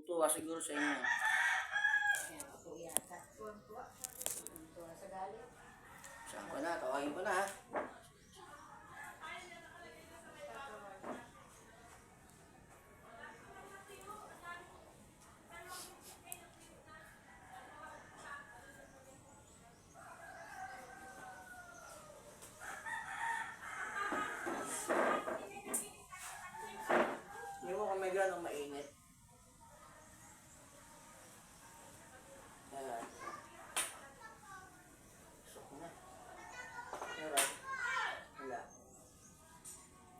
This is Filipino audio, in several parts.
tuwa siguro sa inyo. Kaya ako yata. Tuwa sa galit. Saan ko na? Tawagin ko na ha. Hindi mo kung may gano'ng mainit. Ayan. Gusto ko na. Meron. Wala.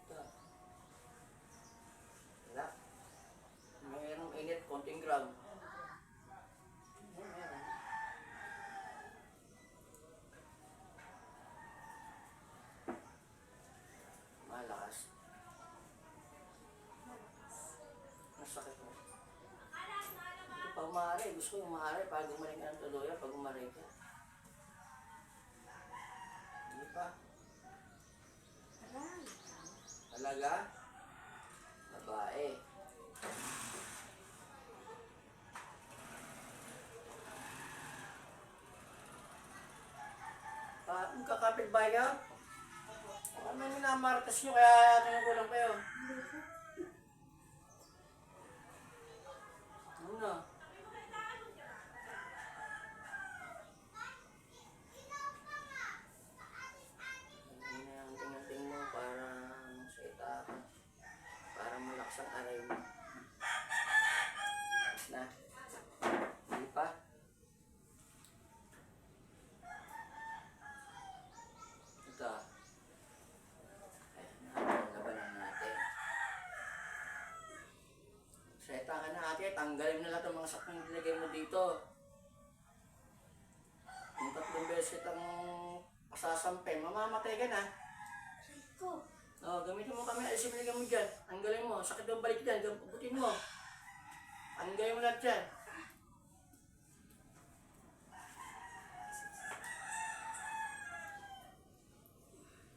Ito. Wala. Mayroong init, konting gram. Meron. Malakas. Masakit mo. Hindi pa umari. Gusto ko umari pag gumaling ka ng tuluyan. Pag umari ka. Hindi pa. Aray. Talaga? Babae. Magkakapit ba kayo? Baka may minamartas nyo kaya tinukulang kayo. Ano? Hindi na ang tingting mo para sa itakan. Para malakas ang aray mo. Na? Hindi pa? Ito. Labanan natin. Seta ka na ate, tanggalin mo na lahat ng mga sakang nilagay mo dito. Yung 3 beses kitang pasasampay, mamamatay ka na. Ko. Oo, gamitin mo kami, alisin mo nilagay mo dyan. Tanggalin mo, sakit daw balik dyan, gabutin mo. Tanggalin mo lahat dyan.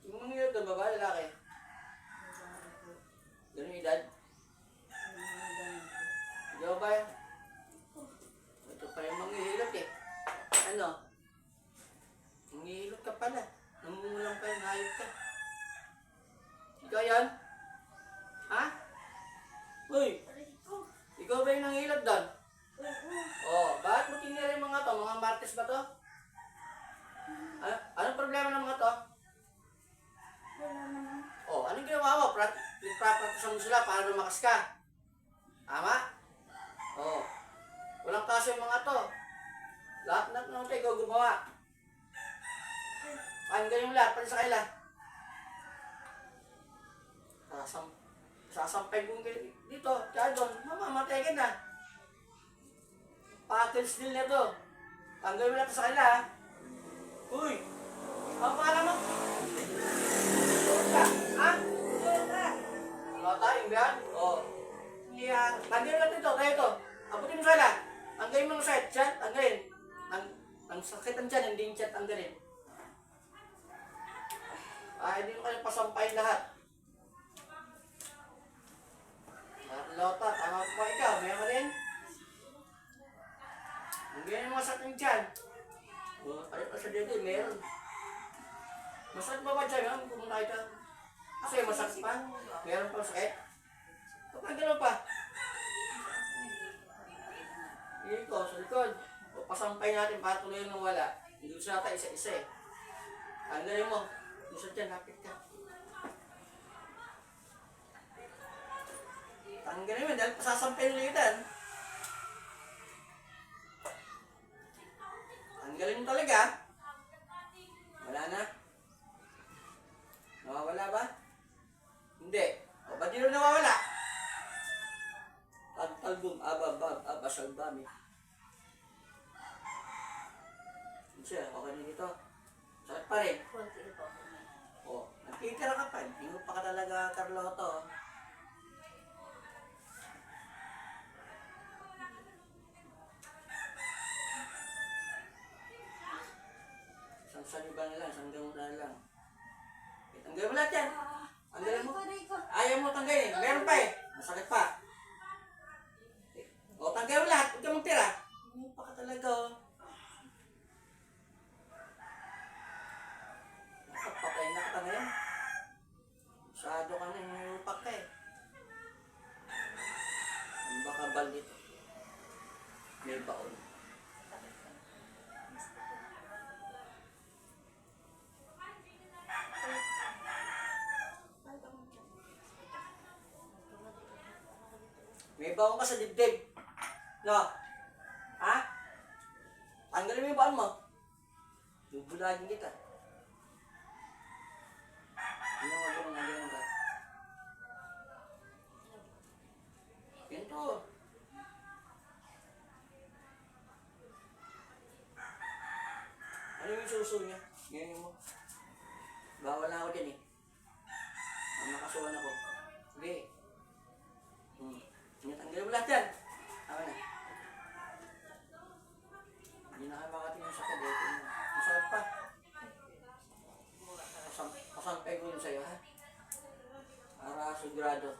Yung mga yun doon, babae, lalaki. Ganun yung edad. Ikaw ba yan? Ito pa yung manghihilot eh. Ano? Manghihilot ka pala. Namumulang pa yung hayop ka. Ikaw yan? Ha? Uy! Aray ko. Ikaw ba yung nanghihilot doon? Oo. Bakit mo tinira yung mga to? Mga martes ba to? Anong problema ng mga to? Wala naman. Oh, anong ginawa mo? Nagpapractice mo sila para lumakas ka. Tama? Oh. Walang kaso yung mga to. Lahat na naman tayo ikaw gumawa. Tanggalin mo lahat, pati sa kaila. Sasampay kong dito, kaya doon, mamamatay ka na. Package deal na to. Tanggalin mo lahat sa kaila ha. Uy! Ang pangalan mo? Ha? Lota, yung biyan? Oo. Yan. Tanggalin natin ito, tayo ito. Abutin mo sila. Tanggalin mo ng side, chat, tanggalin. Ang sakitan dyan, hindi yung chat tanggalin. Hindi mo kayo pasampayin lahat. Lota, tama po ikaw. Meron ka rin? Tanggalin mo sa ating dyan. Ay, sa dito, meron. Masakit ba ba dyan? Ang pumunta ka. Kasi masakit pa. Meron pa sakit. Kapag gano'n pa. Dito, sa likod. O, pasampay natin para tuloy nang wala. Hindi gusto natin isa-isa eh. Tanggalin mo. Gusto dyan, lapit ka. Tanggalin mo dahil pasasampay nila yun dan. Tanggalin mo talaga. Wala na. Nawawala ba? Hindi. O, ba't yun nawawala? Talbong, abasalbami. Siya, okay na dito. Sakit pa rin. Konti na po. O, nagtitira ka pa. Hindi mo pa ka talaga Carlotto. Isang iba na lang, isang gamot na lang. Tanggalin mo lahat yan. Tanggalin mo. Ayaw mo tanggalin. Meron pa eh. Masakit pa. O, tanggalin. nakabal dito. May baon. May baon ka sa dibdib. No? Ha? Tanggalin mo yung baon mo. Bubulagin kita. Ano nga ganun, nga ganun ka? Ganito. Ano yung suso niya? Ngayon mo. Bawal na ako dyan eh. Ang nakasuhan ako. Sige. Tanggalin mo lahat yan. Tama na. Hindi na kayo makating yung sakit. Masarap pa. Pasampay ko yun sa'yo, ha? Para sigurado.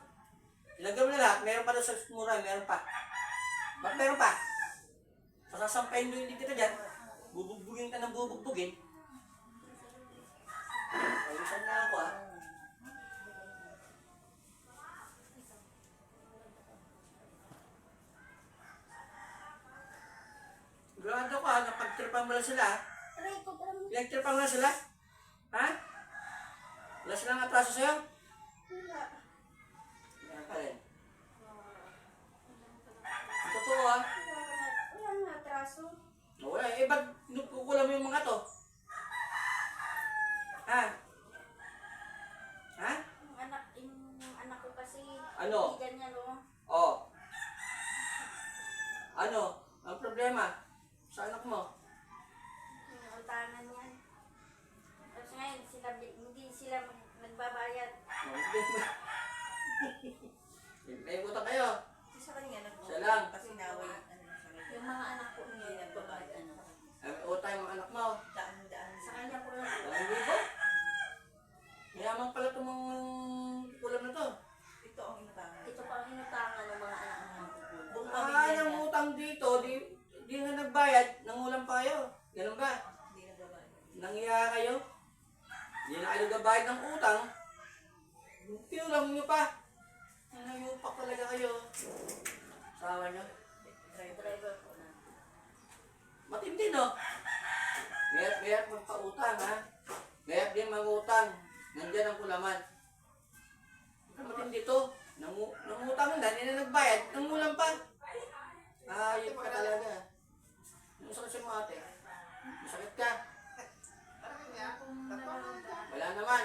Ilagay mo na lahat. Meron pa doon sa mura. Meron pa. Ba't meron pa? Pasasampayin mo yung kita dyan. Bubugbugin ka ng bubugbugin. Palisan na ako, ha? Sigurado ka, napagtripan mo lang sila, ha? Aray ko, parang Pinagtripan mo lang sila? Ha? Wala silang atraso sa'yo? wala. Meron pa rin. Totoo, ha? Wala nga atraso. Wala, eh, ba't kukulam mo yung mga to? Ha? Ha? Yung anak ko kasi, Ano? kaibigan niya, no? Oh. Ano? Ang problema? Sa anak mo? Yung utangan niya. Tapos ngayon, hindi sila nagbabayad. May utang kayo. Sa kanya Siya lang. kasi naway ano sa kanya. Yung mga anak ko Hindi niya, nagbabayad ano. May utang yung anak mo. Daan-daan. sa kanya ko lang. Ang libo? Mayaman pala itong mga kulam na to. Ito ang inutangan. Ito pa ang inutangan ng mga anak ko. Buong Ah, pamilya nang niya. utang dito, di nga nagbayad, nangulam pa kayo. Ganun ba? Hindi nagbabayad. Nangiya kayo? Hindi na kayo nagbabayad ng utang. Pinulang nyo pa. Nangyupak talaga kayo. Sawa nyo. Driver ko na. Matindi, no? Mayat magpa-utang, ha? Mayat din mag-utang. Nandyan ang kulaman. Matindi to. Nangutang na, hindi na nagbayad. Nangulam pa. Ayop ka talaga. Ano sakit sa mga ate? Masakit ka? Wala naman.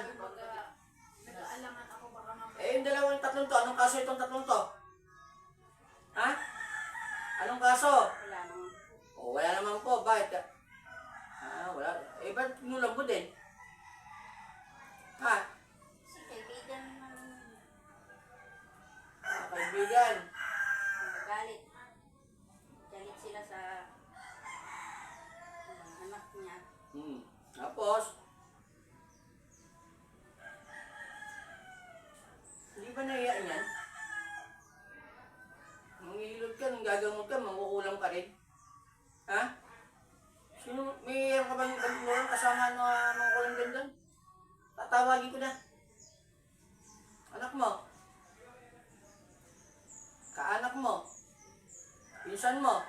Nag-aalangan ako baka mamaya. Eh, yung dalawang tatlong to. Anong kaso itong tatlong to? Ha? Anong kaso? Wala naman. Oh, wala naman po. Bakit ka? Wala. Eh, ba't pinulang mo din? Ha? Si kaibigan naman. Kaibigan. Galit. Galit sila sa anak niya. Tapos, hindi ba nahiya yan? Manghihilod ka, nung gagamot ka, mangkukulam ka rin. Ha? Sino, mayroon ka bang ibang kasama na mangkukulam din doon? Tatawagin ko na. Anak mo. Kaanak mo. Pinsan mo.